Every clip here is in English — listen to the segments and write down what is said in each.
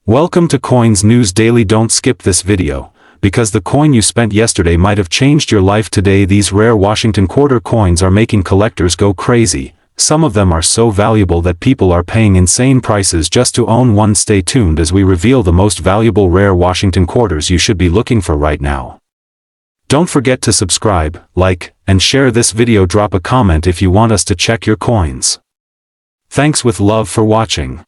Welcome to Coins News Daily. Don't skip this video, because the coin you spent yesterday might have changed your life today. These rare Washington quarter coins are making collectors go crazy. Some of them are so valuable that people are paying insane prices just to own one. Stay tuned as we reveal the most valuable rare Washington quarters you should be looking for right now. Don't forget to subscribe, like, and share this video. Drop a comment if you want us to check your coins. Thanks with love for watching.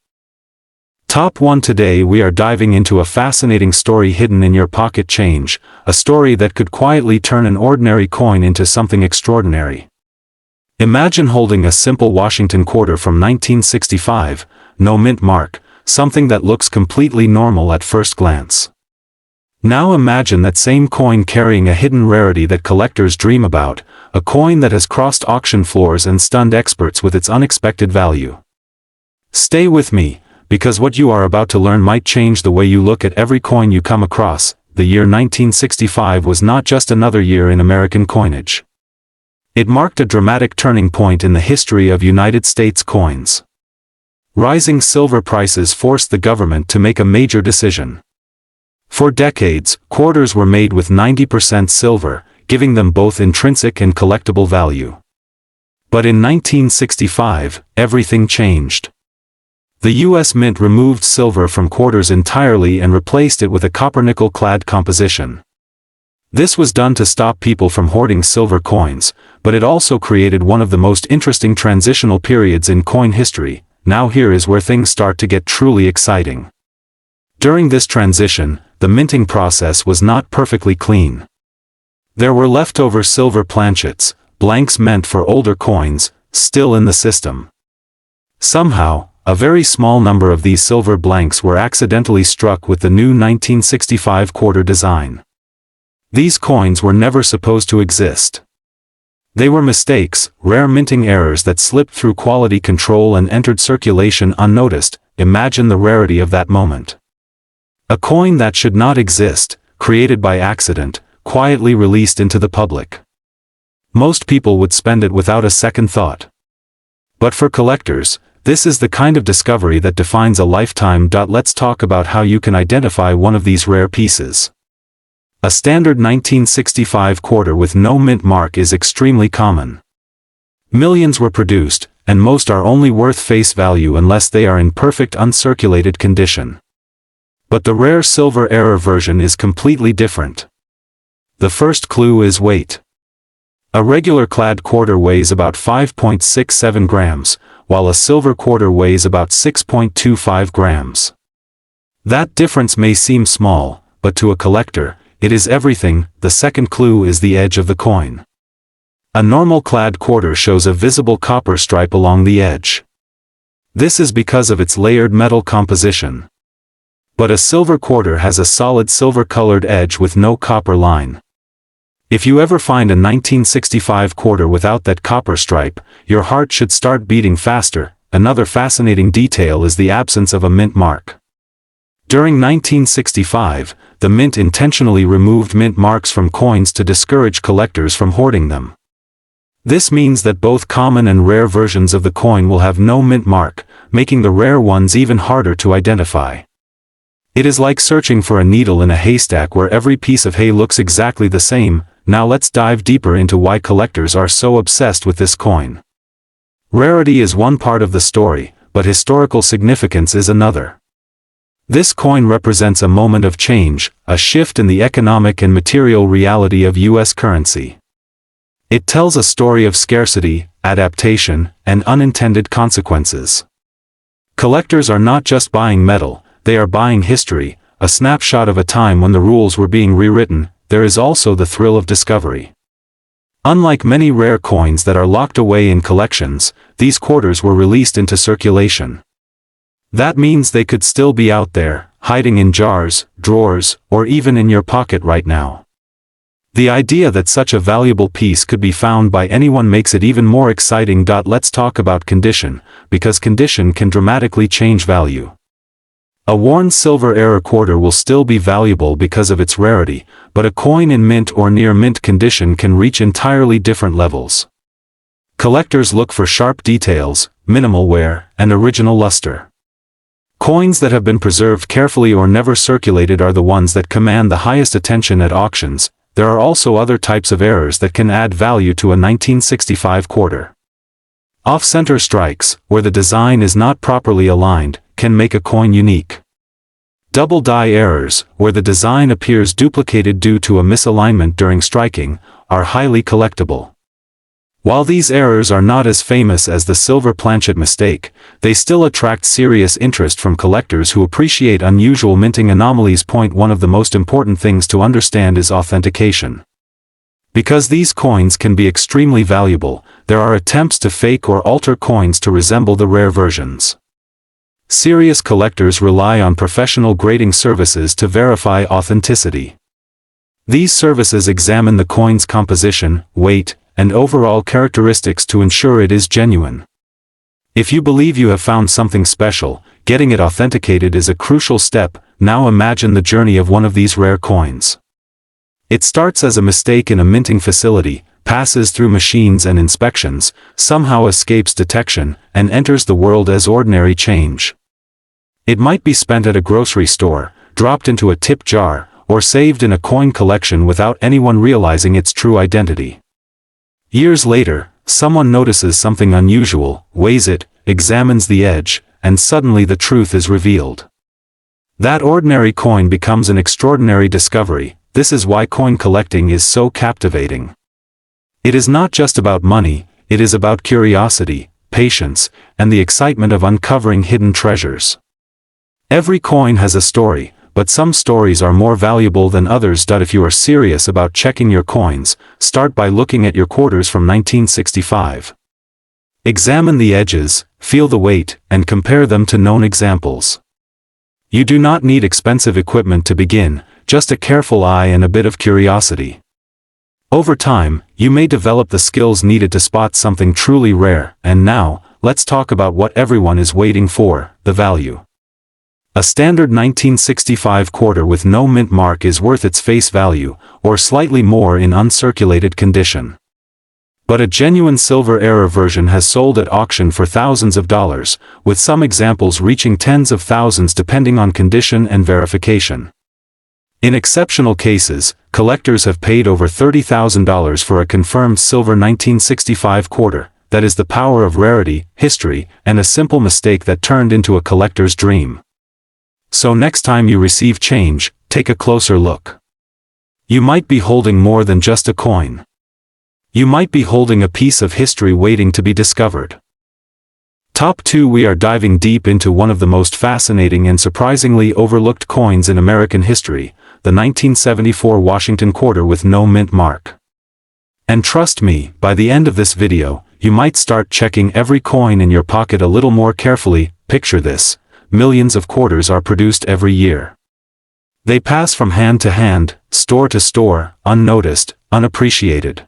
Top 1. Today we are diving into a fascinating story hidden in your pocket change, a story that could quietly turn an ordinary coin into something extraordinary. Imagine holding a simple Washington quarter from 1965, no mint mark, something that looks completely normal at first glance. Now imagine that same coin carrying a hidden rarity that collectors dream about, a coin that has crossed auction floors and stunned experts with its unexpected value. Stay with me, because what you are about to learn might change the way you look at every coin you come across. The year 1965 was not just another year in American coinage. It marked a dramatic turning point in the history of United States coins. Rising silver prices forced the government to make a major decision. For decades, quarters were made with 90% silver, giving them both intrinsic and collectible value. But in 1965, everything changed. The U.S. Mint removed silver from quarters entirely and replaced it with a copper-nickel-clad composition. This was done to stop people from hoarding silver coins, but it also created one of the most interesting transitional periods in coin history. Now here is where things start to get truly exciting. During this transition, the minting process was not perfectly clean. There were leftover silver planchets, blanks meant for older coins, still in the system. Somehow, a very small number of these silver blanks were accidentally struck with the new 1965 quarter design. These coins were never supposed to exist. They were mistakes, rare minting errors that slipped through quality control and entered circulation unnoticed. Imagine the rarity of that moment. A coin that should not exist, created by accident, quietly released into the public. Most people would spend it without a second thought. But for collectors, this is the kind of discovery that defines a lifetime. Let's talk about how you can identify one of these rare pieces. A standard 1965 quarter with no mint mark is extremely common. Millions were produced, and most are only worth face value unless they are in perfect uncirculated condition. But the rare silver error version is completely different. The first clue is weight. A regular clad quarter weighs about 5.67 grams, while a silver quarter weighs about 6.25 grams. That difference may seem small, but to a collector, it is everything. The second clue is the edge of the coin. A normal clad quarter shows a visible copper stripe along the edge. This is because of its layered metal composition. But a silver quarter has a solid silver-colored edge with no copper line. If you ever find a 1965 quarter without that copper stripe, your heart should start beating faster. Another fascinating detail is the absence of a mint mark. During 1965, the mint intentionally removed mint marks from coins to discourage collectors from hoarding them. This means that both common and rare versions of the coin will have no mint mark, making the rare ones even harder to identify. It is like searching for a needle in a haystack where every piece of hay looks exactly the same. Now let's dive deeper into why collectors are so obsessed with this coin. Rarity is one part of the story, but historical significance is another. This coin represents a moment of change, a shift in the economic and material reality of U.S. currency. It tells a story of scarcity, adaptation, and unintended consequences. Collectors are not just buying metal, they are buying history, a snapshot of a time when the rules were being rewritten. There is also the thrill of discovery. Unlike many rare coins that are locked away in collections, these quarters were released into circulation. That means they could still be out there, hiding in jars, drawers, or even in your pocket right now. The idea that such a valuable piece could be found by anyone makes it even more exciting. Let's talk about condition, because condition can dramatically change value. A worn silver error quarter will still be valuable because of its rarity, but a coin in mint or near mint condition can reach entirely different levels. Collectors look for sharp details, minimal wear, and original luster. Coins that have been preserved carefully or never circulated are the ones that command the highest attention at auctions. There are also other types of errors that can add value to a 1965 quarter. Off-center strikes, where the design is not properly aligned, can make a coin unique. Double die errors, where the design appears duplicated due to a misalignment during striking, are highly collectible. While these errors are not as famous as the silver planchet mistake, they still attract serious interest from collectors who appreciate unusual minting anomalies. One of the most important things to understand is authentication. Because these coins can be extremely valuable, there are attempts to fake or alter coins to resemble the rare versions. Serious collectors rely on professional grading services to verify authenticity. These services examine the coin's composition, weight, and overall characteristics to ensure it is genuine. If you believe you have found something special, getting it authenticated is a crucial step. Now imagine the journey of one of these rare coins. It starts as a mistake in a minting facility, passes through machines and inspections, somehow escapes detection, and enters the world as ordinary change. It might be spent at a grocery store, dropped into a tip jar, or saved in a coin collection without anyone realizing its true identity. Years later, someone notices something unusual, weighs it, examines the edge, and suddenly the truth is revealed. That ordinary coin becomes an extraordinary discovery. This is why coin collecting is so captivating. It is not just about money, it is about curiosity, patience, and the excitement of uncovering hidden treasures. Every coin has a story, but some stories are more valuable than others. If you are serious about checking your coins, start by looking at your quarters from 1965. Examine the edges, feel the weight, and compare them to known examples. You do not need expensive equipment to begin, just a careful eye and a bit of curiosity. Over time, you may develop the skills needed to spot something truly rare. And now, let's talk about what everyone is waiting for, the value. A standard 1965 quarter with no mint mark is worth its face value, or slightly more in uncirculated condition. But a genuine silver era version has sold at auction for thousands of dollars, with some examples reaching tens of thousands depending on condition and verification. In exceptional cases, collectors have paid over $30,000 for a confirmed silver 1965 quarter. That is the power of rarity, history, and a simple mistake that turned into a collector's dream. So next time you receive change, take a closer look. You might be holding more than just a coin. You might be holding a piece of history waiting to be discovered. Top 2. We are diving deep into one of the most fascinating and surprisingly overlooked coins in American history, the 1974 Washington quarter with no mint mark. And trust me, by the end of this video, you might start checking every coin in your pocket a little more carefully. Picture this. Millions of quarters are produced every year. They pass from hand to hand, store to store, unnoticed, unappreciated.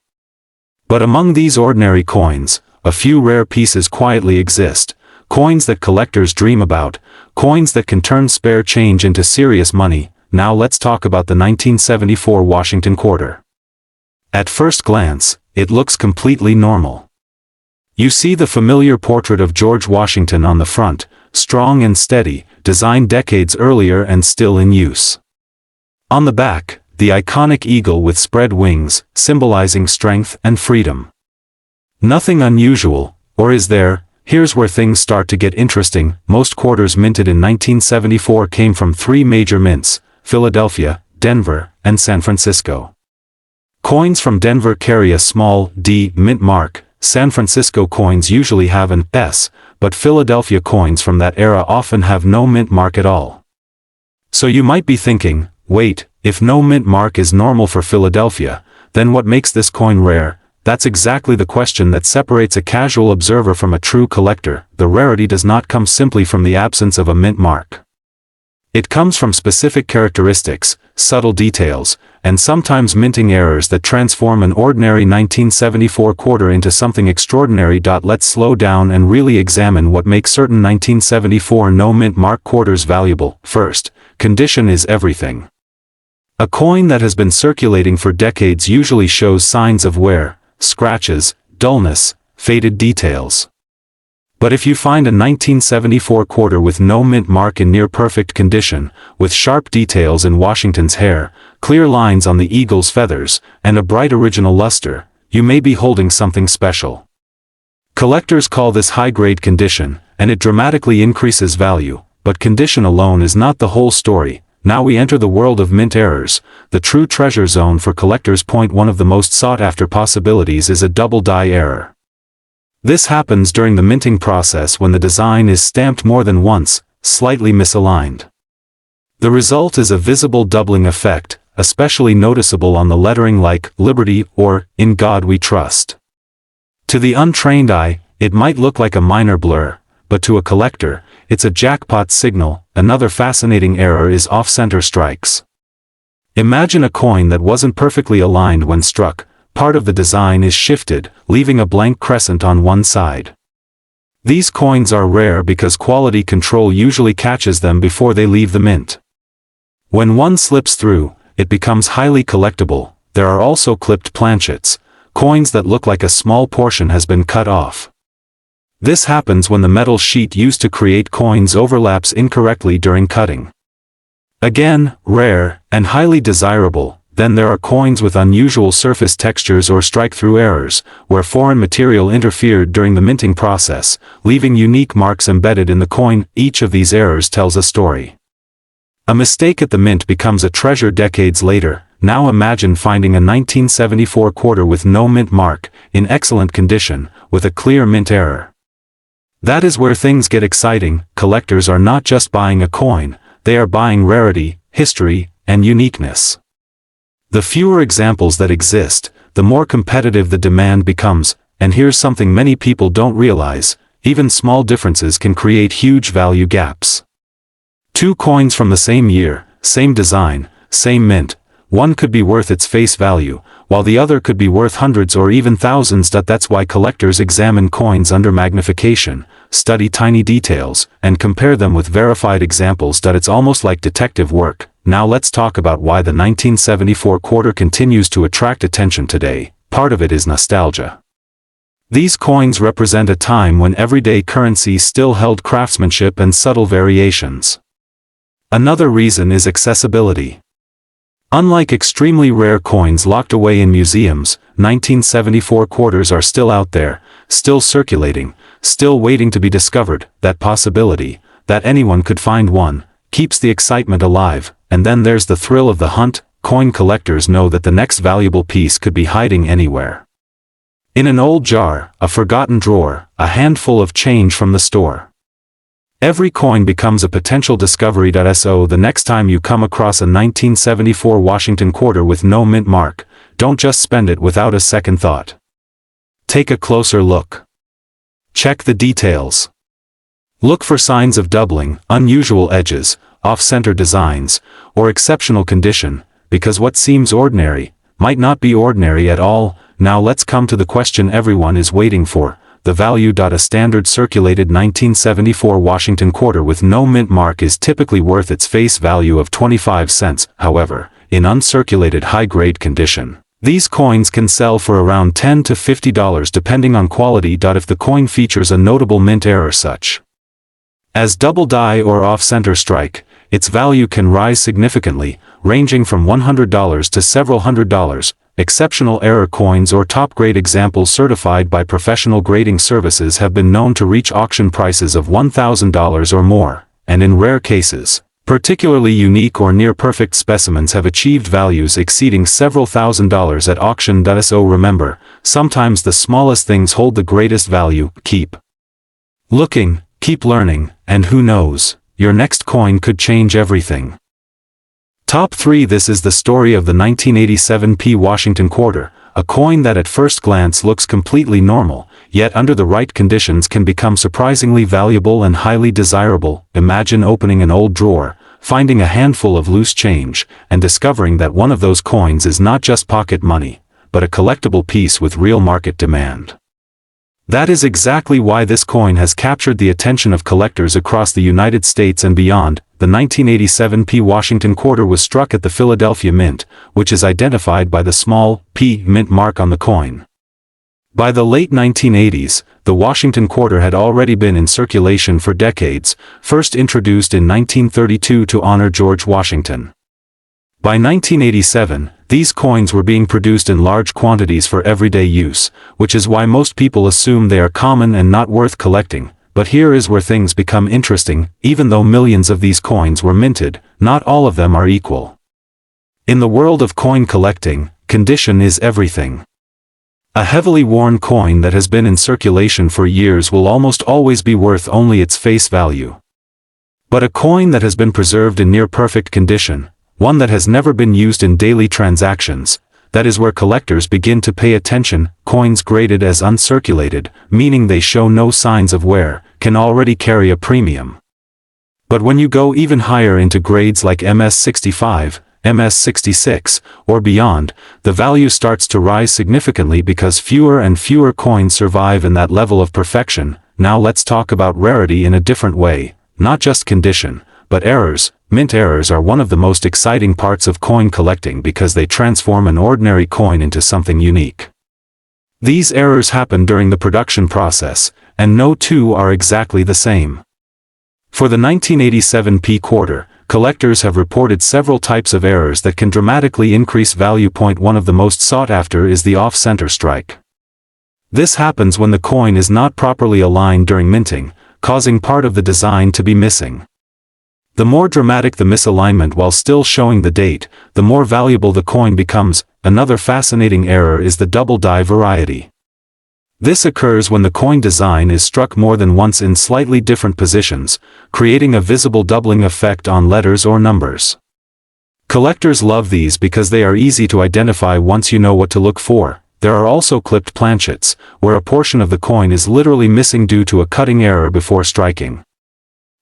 But among these ordinary coins, a few rare pieces quietly exist, coins that collectors dream about, coins that can turn spare change into serious money. Now let's talk about the 1974 Washington quarter. At first glance, it looks completely normal. You see the familiar portrait of George Washington on the front, strong and steady, designed decades earlier and still in use. On the back, the iconic eagle with spread wings, symbolizing strength and freedom. Nothing unusual, or is there? Here's where things start to get interesting. Most quarters minted in 1974 came from 3 major mints: Philadelphia, Denver, and San Francisco. Coins from Denver carry a small D mint mark. San Francisco coins usually have an S, but Philadelphia coins from that era often have no mint mark at all. So you might be thinking, wait, if no mint mark is normal for Philadelphia, then what makes this coin rare? That's exactly the question that separates a casual observer from a true collector. The rarity does not come simply from the absence of a mint mark. It comes from specific characteristics, subtle details, and sometimes minting errors that transform an ordinary 1974 quarter into something extraordinary. Let's slow down and really examine what makes certain 1974 no mint mark quarters valuable. First, condition is everything. A coin that has been circulating for decades usually shows signs of wear, scratches, dullness, faded details. But if you find a 1974 quarter with no mint mark in near-perfect condition, with sharp details in Washington's hair, clear lines on the eagle's feathers, and a bright original luster, you may be holding something special. Collectors call this high-grade condition, and it dramatically increases value, but condition alone is not the whole story. Now we enter the world of mint errors, the true treasure zone for collectors. One of the most sought-after possibilities is a double die error. This happens during the minting process when the design is stamped more than once, slightly misaligned. The result is a visible doubling effect, especially noticeable on the lettering like Liberty or In God We Trust. To the untrained eye, it might look like a minor blur, but to a collector, it's a jackpot signal. Another fascinating error is off-center strikes. Imagine a coin that wasn't perfectly aligned when struck. Part of the design is shifted, leaving a blank crescent on one side. These coins are rare because quality control usually catches them before they leave the mint. When one slips through, it becomes highly collectible. There are also clipped planchets, coins that look like a small portion has been cut off. This happens when the metal sheet used to create coins overlaps incorrectly during cutting. Again, rare, and highly desirable. Then there are coins with unusual surface textures or strike-through errors, where foreign material interfered during the minting process, leaving unique marks embedded in the coin. Each of these errors tells a story. A mistake at the mint becomes a treasure decades later. Now imagine finding a 1974 quarter with no mint mark, in excellent condition, with a clear mint error. That is where things get exciting. Collectors are not just buying a coin, they are buying rarity, history, and uniqueness. The fewer examples that exist, the more competitive the demand becomes, and here's something many people don't realize: even small differences can create huge value gaps. Two coins from the same year, same design, same mint, one could be worth its face value, while the other could be worth hundreds or even thousands. That's why collectors examine coins under magnification, study tiny details, and compare them with verified examples. It's almost like detective work. Now let's talk about why the 1974 quarter continues to attract attention today. Part of it is nostalgia. These coins represent a time when everyday currency still held craftsmanship and subtle variations. Another reason is accessibility. Unlike extremely rare coins locked away in museums, 1974 quarters are still out there, still circulating, still waiting to be discovered. That possibility, that anyone could find one, keeps the excitement alive. And then there's the thrill of the hunt. Coin collectors know that the next valuable piece could be hiding anywhere. In an old jar, a forgotten drawer, a handful of change from the store. Every coin becomes a potential discovery. So the next time you come across a 1974 Washington quarter with no mint mark, don't just spend it without a second thought. Take a closer look. Check the details. Look for signs of doubling, unusual edges, off-center designs, or exceptional condition, because what seems ordinary might not be ordinary at all. Now let's come to the question everyone is waiting for: the value. A standard circulated 1974 Washington quarter with no mint mark is typically worth its face value of 25 cents. However, in uncirculated high-grade condition, these coins can sell for around $10 to $50 depending on quality. If the coin features a notable mint error such as double die or off-center strike, its value can rise significantly, ranging from $100 to several $100s. Exceptional error coins or top-grade examples certified by professional grading services have been known to reach auction prices of $1,000 or more, and in rare cases, particularly unique or near-perfect specimens have achieved values exceeding several $1,000s at auction. So remember, sometimes the smallest things hold the greatest value. Keep looking, keep learning, and who knows, your next coin could change everything. Top 3. This is the story of the 1987 P. Washington quarter, a coin that at first glance looks completely normal, yet under the right conditions can become surprisingly valuable and highly desirable. Imagine opening an old drawer, finding a handful of loose change, and discovering that one of those coins is not just pocket money, but a collectible piece with real market demand. That is exactly why this coin has captured the attention of collectors across the United States and beyond. The 1987 P. Washington quarter was struck at the Philadelphia Mint, which is identified by the small P mint mark on the coin. By the late 1980s, the Washington quarter had already been in circulation for decades, first introduced in 1932 to honor George Washington. By 1987, these coins were being produced in large quantities for everyday use, which is why most people assume they are common and not worth collecting. But here is where things become interesting. Even though millions of these coins were minted, not all of them are equal. In the world of coin collecting, condition is everything. A heavily worn coin that has been in circulation for years will almost always be worth only its face value. But a coin that has been preserved in near-perfect condition, one that has never been used in daily transactions, that is where collectors begin to pay attention. Coins graded as uncirculated, meaning they show no signs of wear, can already carry a premium. But when you go even higher into grades like MS65, MS66, or beyond, the value starts to rise significantly because fewer and fewer coins survive in that level of perfection. Now let's talk about rarity in a different way, not just condition, but errors. Mint errors are one of the most exciting parts of coin collecting because they transform an ordinary coin into something unique. These errors happen during the production process, and no two are exactly the same. For the 1987 P quarter, collectors have reported several types of errors that can dramatically increase value. One of the most sought after is the off-center strike. This happens when the coin is not properly aligned during minting, causing part of the design to be missing. The more dramatic the misalignment while still showing the date, the more valuable the coin becomes. Another fascinating error is the double die variety. This occurs when the coin design is struck more than once in slightly different positions, creating a visible doubling effect on letters or numbers. Collectors love these because they are easy to identify once you know what to look for. There are also clipped planchets, where a portion of the coin is literally missing due to a cutting error before striking.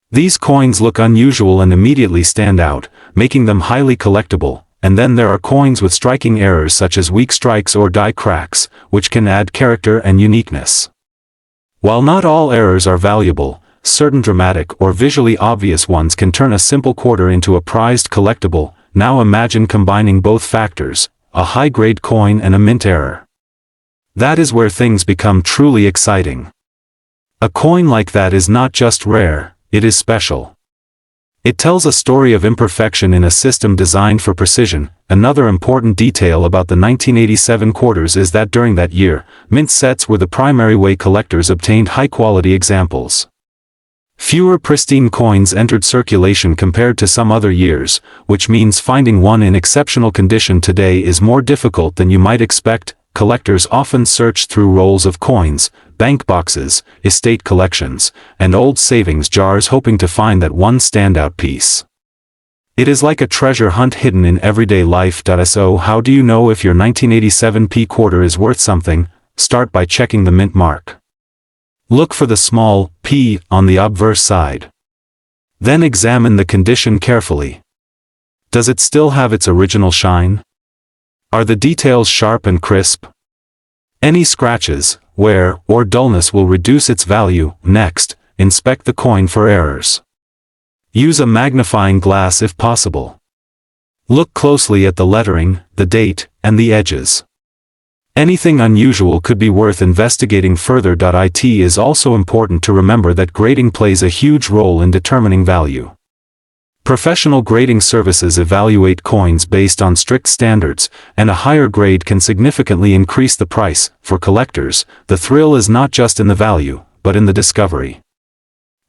These coins look unusual and immediately stand out, making them highly collectible. And then there are coins with striking errors such as weak strikes or die cracks, which can add character and uniqueness. While not all errors are valuable, certain dramatic or visually obvious ones can turn a simple quarter into a prized collectible. Now imagine combining both factors, a high-grade coin and a mint error. That is where things become truly exciting. A coin like that is not just rare, it is special. It tells a story of imperfection in a system designed for precision. Another important detail about the 1987 quarters is that during that year, mint sets were the primary way collectors obtained high-quality examples. Fewer pristine coins entered circulation compared to some other years, which means finding one in exceptional condition today is more difficult than you might expect. Collectors often search through rolls of coins, bank boxes, estate collections, and old savings jars hoping to find that one standout piece. It is like a treasure hunt hidden in everyday life. So how do you know if your 1987 P quarter is worth something? Start by checking the mint mark. Look for the small p on the obverse side. Then examine the condition carefully. Does it still have its original shine? Are the details sharp and crisp? Any scratches, wear, or dullness will reduce its value. Next, inspect the coin for errors. Use a magnifying glass if possible. Look closely at the lettering, the date, and the edges. Anything unusual could be worth investigating further. It is also important to remember that grading plays a huge role in determining value. Professional grading services evaluate coins based on strict standards, and a higher grade can significantly increase the price. For collectors, the thrill is not just in the value, but in the discovery.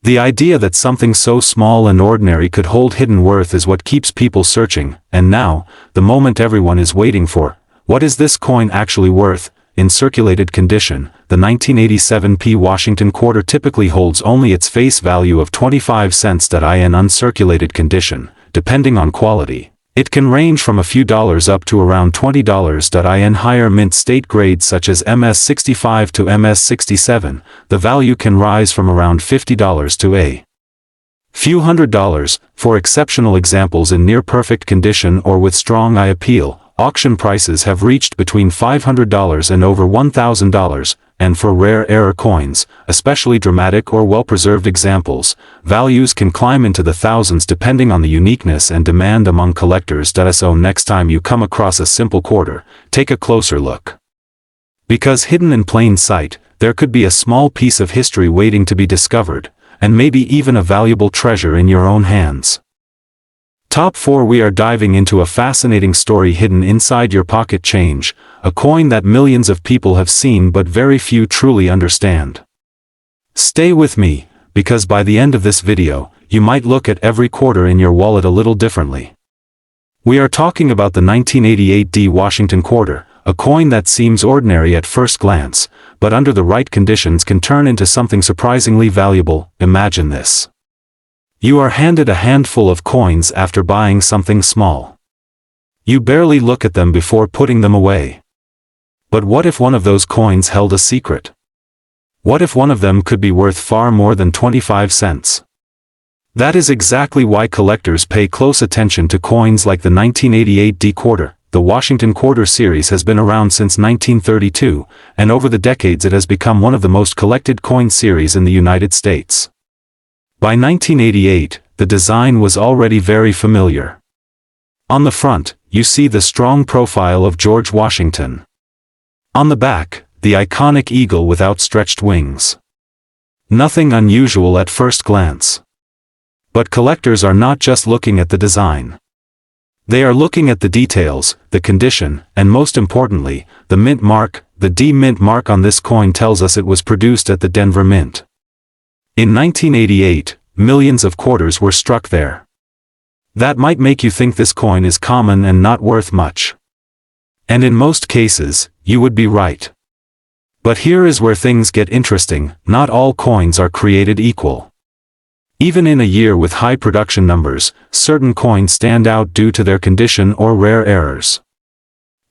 The idea that something so small and ordinary could hold hidden worth is what keeps people searching. And now, the moment everyone is waiting for: what is this coin actually worth? In circulated condition, the 1987 P Washington quarter typically holds only its face value of 25 cents. In uncirculated condition, depending on quality, it can range from a few dollars up to around $20. In higher mint state grades such as MS65 to MS67, the value can rise from around $50 to a few $100s. For exceptional examples in near-perfect condition or with strong eye appeal, auction prices have reached between $500 and over $1,000, and for rare error coins, especially dramatic or well-preserved examples, values can climb into the thousands depending on the uniqueness and demand among collectors. So next time you come across a simple quarter, take a closer look. Because hidden in plain sight, there could be a small piece of history waiting to be discovered, and maybe even a valuable treasure in your own hands. Top 4. We are diving into a fascinating story hidden inside your pocket change, a coin that millions of people have seen but very few truly understand. Stay with me, because by the end of this video, you might look at every quarter in your wallet a little differently. We are talking about the 1988 D Washington quarter, a coin that seems ordinary at first glance, but under the right conditions can turn into something surprisingly valuable. Imagine this. You are handed a handful of coins after buying something small. You barely look at them before putting them away. But what if one of those coins held a secret? What if one of them could be worth far more than 25 cents? That is exactly why collectors pay close attention to coins like the 1988 D quarter. The Washington Quarter series has been around since 1932, and over the decades it has become one of the most collected coin series in the United States. By 1988, the design was already very familiar. On the front, you see the strong profile of George Washington. On the back, the iconic eagle with outstretched wings. Nothing unusual at first glance. But collectors are not just looking at the design. They are looking at the details, the condition, and most importantly, the mint mark. The D mint mark on this coin tells us it was produced at the Denver Mint. In 1988, millions of quarters were struck there. That might make you think this coin is common and not worth much. And in most cases, you would be right. But here is where things get interesting. Not all coins are created equal. Even in a year with high production numbers, certain coins stand out due to their condition or rare errors.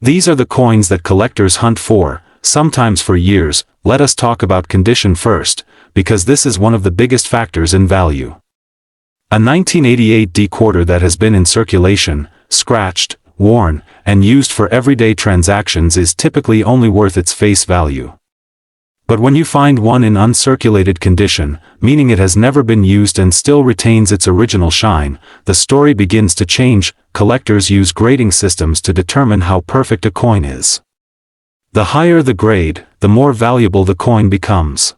These are the coins that collectors hunt for, sometimes for years. Let us talk about condition first, because this is one of the biggest factors in value. A 1988 D quarter that has been in circulation, scratched, worn, and used for everyday transactions is typically only worth its face value. But when you find one in uncirculated condition, meaning it has never been used and still retains its original shine, the story begins to change. Collectors use grading systems to determine how perfect a coin is. The higher the grade, the more valuable the coin becomes.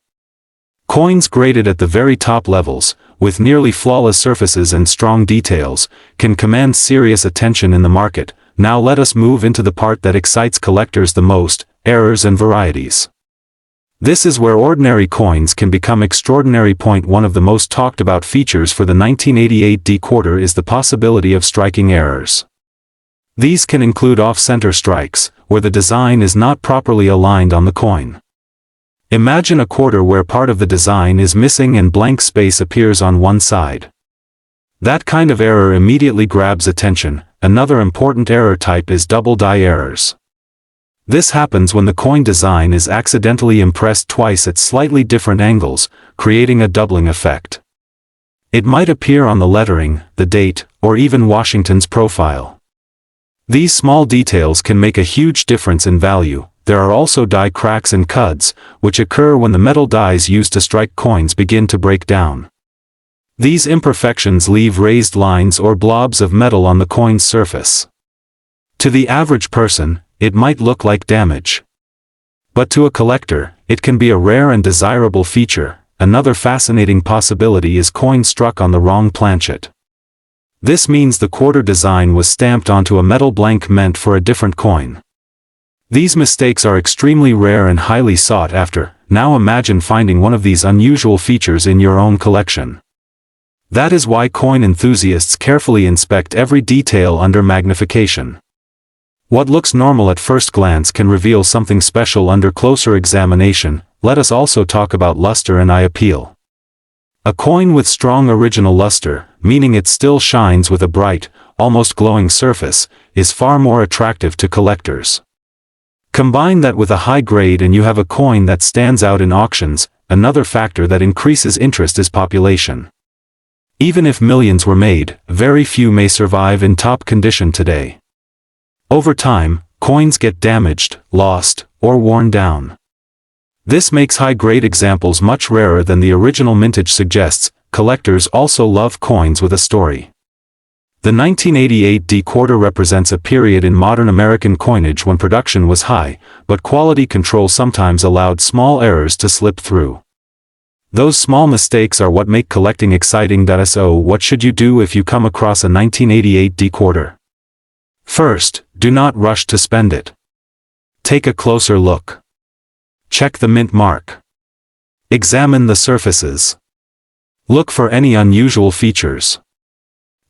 Coins graded at the very top levels, with nearly flawless surfaces and strong details, can command serious attention in the market. Now let us move into the part that excites collectors the most: errors and varieties. This is where ordinary coins can become extraordinary. One of the most talked about features for the 1988 D quarter is the possibility of striking errors. These can include off-center strikes, where the design is not properly aligned on the coin. Imagine a quarter where part of the design is missing and blank space appears on one side. That kind of error immediately grabs attention. Another important error type is double die errors. This happens when the coin design is accidentally impressed twice at slightly different angles, creating a doubling effect. It might appear on the lettering, the date, or even Washington's profile. These small details can make a huge difference in value. There are also die cracks and cuds, which occur when the metal dies used to strike coins begin to break down. These imperfections leave raised lines or blobs of metal on the coin's surface. To the average person, it might look like damage. But to a collector, it can be a rare and desirable feature. Another fascinating possibility is coins struck on the wrong planchet. This means the quarter design was stamped onto a metal blank meant for a different coin. These mistakes are extremely rare and highly sought after. Now imagine finding one of these unusual features in your own collection. That is why coin enthusiasts carefully inspect every detail under magnification. What looks normal at first glance can reveal something special under closer examination. Let us also talk about luster and eye appeal. A coin with strong original luster, meaning it still shines with a bright, almost glowing surface, is far more attractive to collectors. Combine that with a high grade and you have a coin that stands out in auctions. Another factor that increases interest is population. Even if millions were made, very few may survive in top condition today. Over time, coins get damaged, lost, or worn down. This makes high-grade examples much rarer than the original mintage suggests. Collectors also love coins with a story. The 1988 D quarter represents a period in modern American coinage when production was high, but quality control sometimes allowed small errors to slip through. Those small mistakes are what make collecting exciting. So what should you do if you come across a 1988 D quarter? First, do not rush to spend it. Take a closer look. Check the mint mark. Examine the surfaces. Look for any unusual features.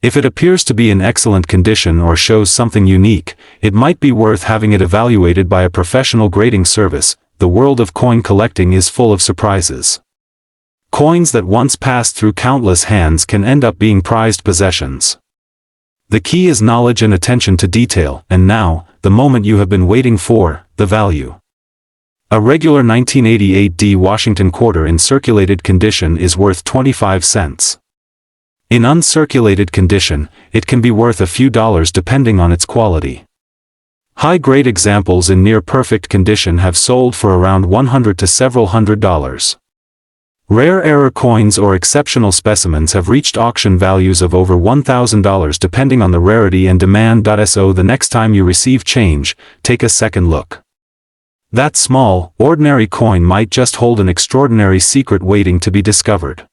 If it appears to be in excellent condition or shows something unique, it might be worth having it evaluated by a professional grading service. The world of coin collecting is full of surprises. Coins that once passed through countless hands can end up being prized possessions. The key is knowledge and attention to detail, and now, the moment you have been waiting for, the value. A regular 1988 D Washington quarter in circulated condition is worth 25 cents. In uncirculated condition, it can be worth a few dollars depending on its quality. High-grade examples in near-perfect condition have sold for around $100 to several $100. Rare error coins or exceptional specimens have reached auction values of over $1,000 depending on the rarity and demand. So the next time you receive change, take a second look. That small, ordinary coin might just hold an extraordinary secret waiting to be discovered.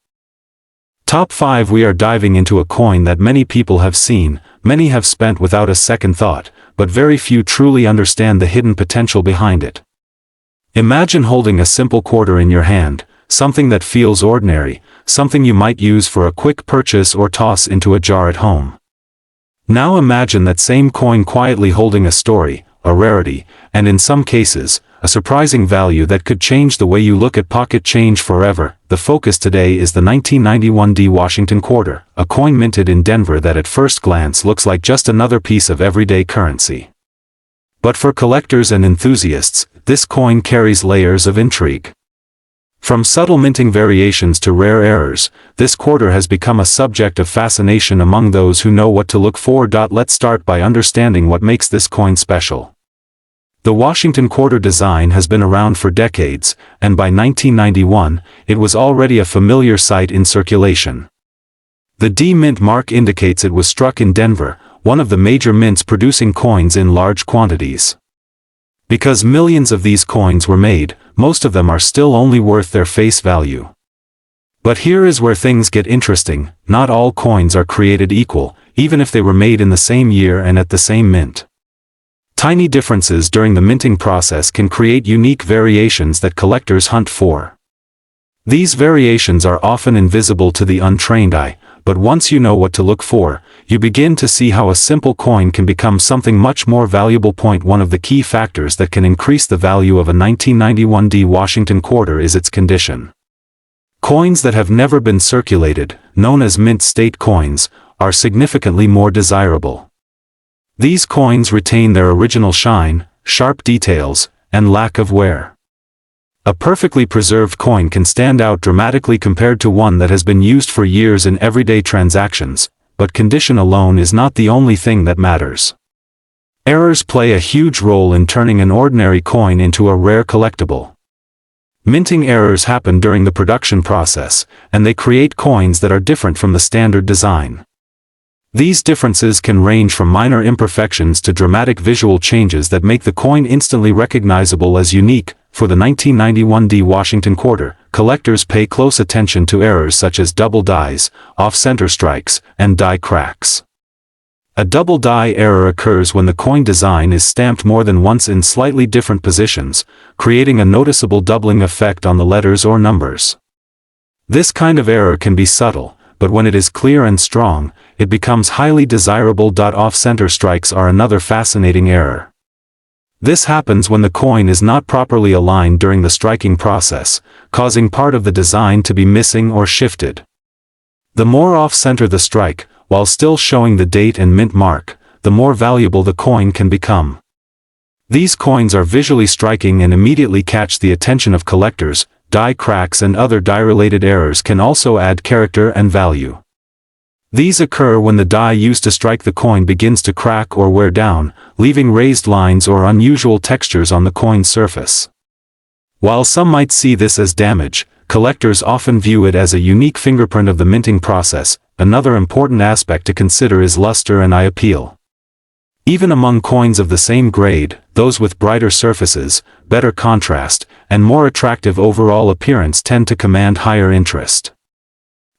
Top 5. We are diving into a coin that many people have seen, many have spent without a second thought, but very few truly understand the hidden potential behind it. Imagine holding a simple quarter in your hand, something that feels ordinary, something you might use for a quick purchase or toss into a jar at home. Now imagine that same coin quietly holding a story, a rarity, and in some cases, a surprising value that could change the way you look at pocket change forever. The focus today is the 1991 D Washington quarter, a coin minted in Denver that at first glance looks like just another piece of everyday currency. But for collectors and enthusiasts, this coin carries layers of intrigue. From subtle minting variations to rare errors, this quarter has become a subject of fascination among those who know what to look for. Let's start by understanding what makes this coin special. The Washington quarter design has been around for decades, and by 1991, it was already a familiar sight in circulation. The D mint mark indicates it was struck in Denver, one of the major mints producing coins in large quantities. Because millions of these coins were made, most of them are still only worth their face value. But here is where things get interesting. Not all coins are created equal, even if they were made in the same year and at the same mint. Tiny differences during the minting process can create unique variations that collectors hunt for. These variations are often invisible to the untrained eye, but once you know what to look for, you begin to see how a simple coin can become something much more valuable. One of the key factors that can increase the value of a 1991 D Washington quarter is its condition. Coins that have never been circulated, known as mint state coins, are significantly more desirable. These coins retain their original shine, sharp details, and lack of wear. A perfectly preserved coin can stand out dramatically compared to one that has been used for years in everyday transactions, but condition alone is not the only thing that matters. Errors play a huge role in turning an ordinary coin into a rare collectible. Minting errors happen during the production process, and they create coins that are different from the standard design. These differences can range from minor imperfections to dramatic visual changes that make the coin instantly recognizable as unique. For the 1991 D Washington quarter, collectors pay close attention to errors such as double dies, off-center strikes, and die cracks. A double die error occurs when the coin design is stamped more than once in slightly different positions, creating a noticeable doubling effect on the letters or numbers. This kind of error can be subtle, but when it is clear and strong, it becomes highly desirable. Off-center strikes are another fascinating error. This happens when the coin is not properly aligned during the striking process, causing part of the design to be missing or shifted. The more off-center the strike, while still showing the date and mint mark, the more valuable the coin can become. These coins are visually striking and immediately catch the attention of collectors. Die cracks and other die-related errors can also add character and value. These occur when the die used to strike the coin begins to crack or wear down, leaving raised lines or unusual textures on the coin's surface. While some might see this as damage, collectors often view it as a unique fingerprint of the minting process. Another important aspect to consider is luster and eye appeal. Even among coins of the same grade, those with brighter surfaces, better contrast, and more attractive overall appearance tend to command higher interest.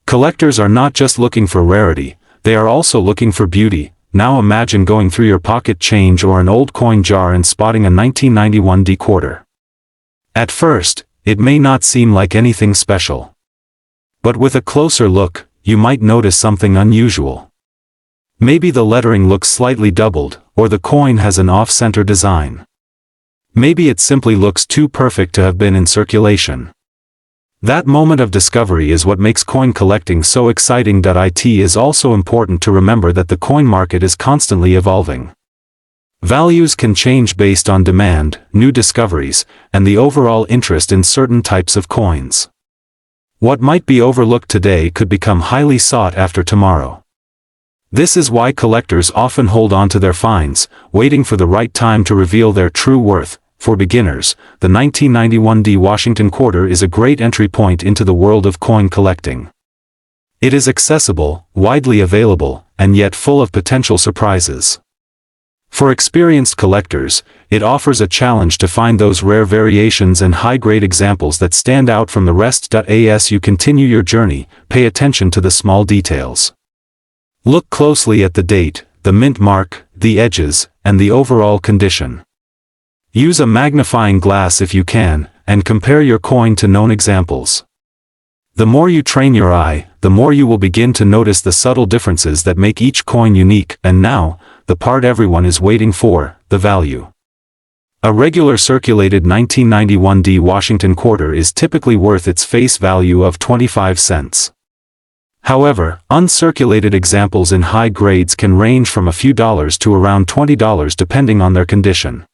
Collectors are not just looking for rarity, they are also looking for beauty. Now imagine going through your pocket change or an old coin jar and spotting a 1991 D quarter. At first, it may not seem like anything special. But with a closer look, you might notice something unusual. Maybe the lettering looks slightly doubled, or the coin has an off-center design. Maybe it simply looks too perfect to have been in circulation. That moment of discovery is what makes coin collecting so exciting. It is also important to remember that the coin market is constantly evolving. Values can change based on demand, new discoveries, and the overall interest in certain types of coins. What might be overlooked today could become highly sought after tomorrow. This is why collectors often hold on to their finds, waiting for the right time to reveal their true worth. For beginners, the 1991 D Washington quarter is a great entry point into the world of coin collecting. It is accessible, widely available, and yet full of potential surprises. For experienced collectors, it offers a challenge to find those rare variations and high-grade examples that stand out from the rest. As you continue your journey, pay attention to the small details. Look closely at the date, the mint mark, the edges, and the overall condition. Use a magnifying glass if you can, and compare your coin to known examples. The more you train your eye, the more you will begin to notice the subtle differences that make each coin unique. And now, the part everyone is waiting for, the value. A regular circulated 1991 D Washington quarter is typically worth its face value of 25 cents. However, uncirculated examples in high grades can range from a few dollars to around $20 depending on their condition.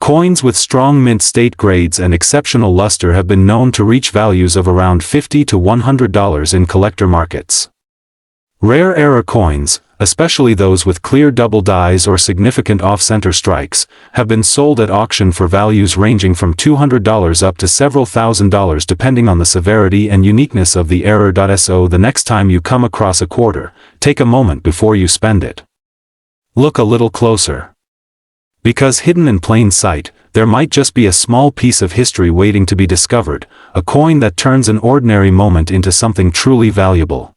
Coins with strong mint state grades and exceptional luster have been known to reach values of around $50 to $100 in collector markets. Rare error coins, especially those with clear double dies or significant off-center strikes, have been sold at auction for values ranging from $200 up to several $1,000s depending on the severity and uniqueness of the error. So the next time you come across a quarter, take a moment before you spend it. Look a little closer. Because hidden in plain sight, there might just be a small piece of history waiting to be discovered, a coin that turns an ordinary moment into something truly valuable.